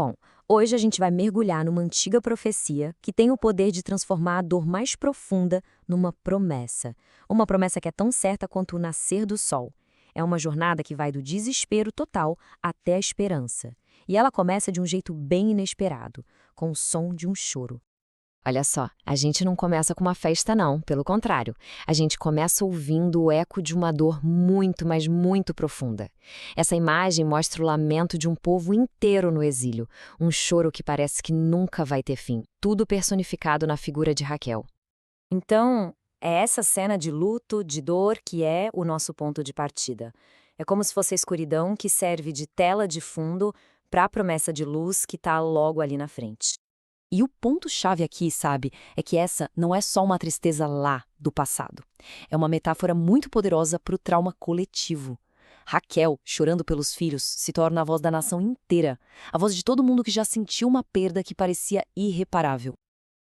Bom, hoje a gente vai mergulhar numa antiga profecia que tem o poder de transformar a dor mais profunda numa promessa. Uma promessa que é tão certa quanto o nascer do sol. É uma jornada que vai do desespero total até a esperança. E ela começa de um jeito bem inesperado, com o som de um choro. Olha só, a gente não começa com uma festa não, pelo contrário. A gente começa ouvindo o eco de uma dor muito, mas muito profunda. Essa imagem mostra o lamento de um povo inteiro no exílio, um choro que parece que nunca vai ter fim, tudo personificado na figura de Raquel. Então, é essa cena de luto, de dor, que é o nosso ponto de partida. É como se fosse a escuridão que serve de tela de fundo para a promessa de luz que está logo ali na frente. E o ponto-chave aqui, sabe, é que essa não é só uma tristeza lá do passado. É uma metáfora muito poderosa para o trauma coletivo. Raquel, chorando pelos filhos, se torna a voz da nação inteira, a voz de todo mundo que já sentiu uma perda que parecia irreparável.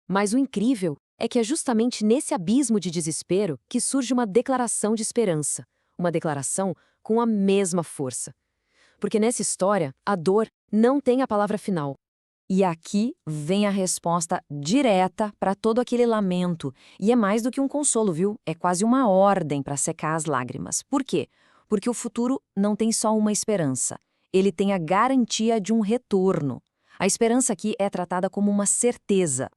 Mas o incrível é que é justamente nesse abismo de desespero que surge uma declaração de esperança, uma declaração com a mesma força. Porque nessa história, a dor não tem a palavra final. E aqui vem a resposta direta para todo aquele lamento. E é mais do que um consolo, viu? É quase uma ordem para secar as lágrimas. Por quê? Porque o futuro não tem só uma esperança. Ele tem a garantia de um retorno. A esperança aqui é tratada como uma certeza.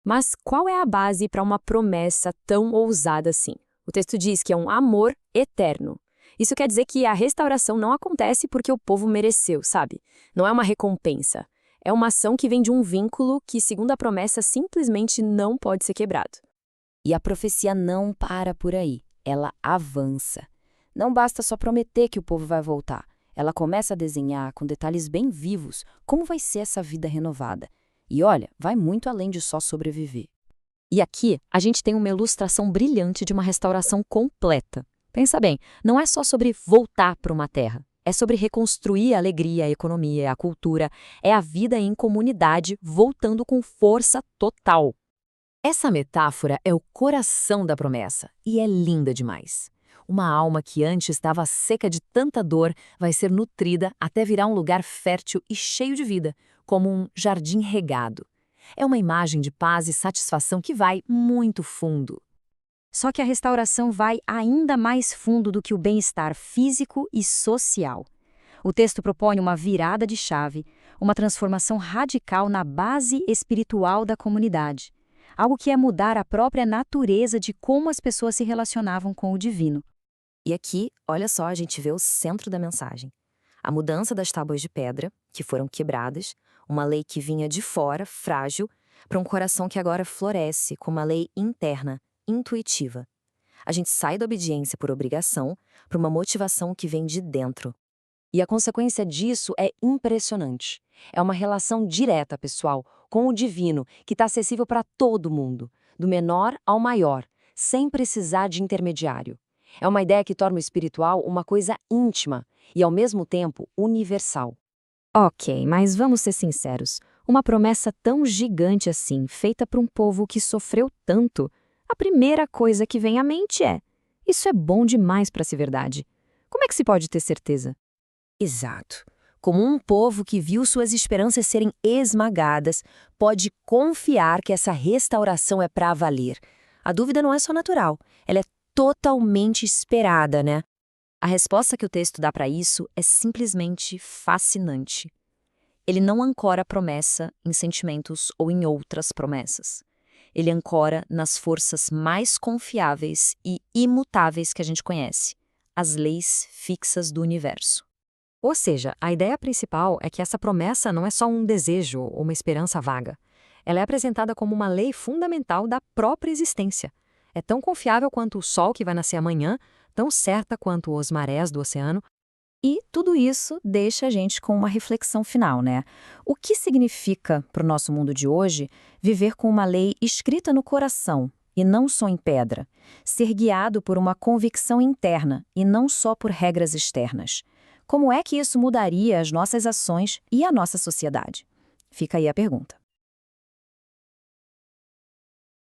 Mas qual é a base para uma promessa tão ousada assim? O texto diz que é um amor eterno. Isso quer dizer que a restauração não acontece porque o povo mereceu, sabe? Não é uma recompensa. É uma ação que vem de um vínculo que, segundo a promessa, simplesmente não pode ser quebrado. E a profecia não para por aí. Ela avança. Não basta só prometer que o povo vai voltar. Ela começa a desenhar, com detalhes bem vivos, como vai ser essa vida renovada. E olha, vai muito além de só sobreviver. E aqui, a gente tem uma ilustração brilhante de uma restauração completa. Pensa bem, não é só sobre voltar para uma terra. É sobre reconstruir a alegria, a economia, a cultura. É a vida em comunidade voltando com força total. Essa metáfora é o coração da promessa e é linda demais. Uma alma que antes estava seca de tanta dor vai ser nutrida até virar um lugar fértil e cheio de vida, como um jardim regado. É uma imagem de paz e satisfação que vai muito fundo. Só que a restauração vai ainda mais fundo do que o bem-estar físico e social. O texto propõe uma virada de chave, uma transformação radical na base espiritual da comunidade. Algo que é mudar a própria natureza de como as pessoas se relacionavam com o divino. E aqui, olha só, a gente vê o centro da mensagem. A mudança das tábuas de pedra, que foram quebradas, uma lei que vinha de fora, frágil, para um coração que agora floresce com uma lei interna, intuitiva. A gente sai da obediência por obrigação para uma motivação que vem de dentro. E a consequência disso é impressionante. É uma relação direta, pessoal, com o divino, que está acessível para todo mundo, do menor ao maior, sem precisar de intermediário. É uma ideia que torna o espiritual uma coisa íntima e, ao mesmo tempo, universal. Ok, mas vamos ser sinceros. Uma promessa tão gigante assim, feita para um povo que sofreu tanto, a primeira coisa que vem à mente é: isso é bom demais para ser verdade. Como é que se pode ter certeza? Exato. Como um povo que viu suas esperanças serem esmagadas, pode confiar que essa restauração é para valer. A dúvida não é só natural, ela é totalmente esperada, né? A resposta que o texto dá para isso é simplesmente fascinante. Ele não ancora a promessa em sentimentos ou em outras promessas. Ele ancora nas forças mais confiáveis e imutáveis que a gente conhece, as leis fixas do universo. Ou seja, a ideia principal é que essa promessa não é só um desejo ou uma esperança vaga. Ela é apresentada como uma lei fundamental da própria existência. É tão confiável quanto o sol que vai nascer amanhã, tão certa quanto as marés do oceano. E tudo isso deixa a gente com uma reflexão final, né? O que significa para o nosso mundo de hoje viver com uma lei escrita no coração e não só em pedra? Ser guiado por uma convicção interna e não só por regras externas? Como é que isso mudaria as nossas ações e a nossa sociedade? Fica aí a pergunta.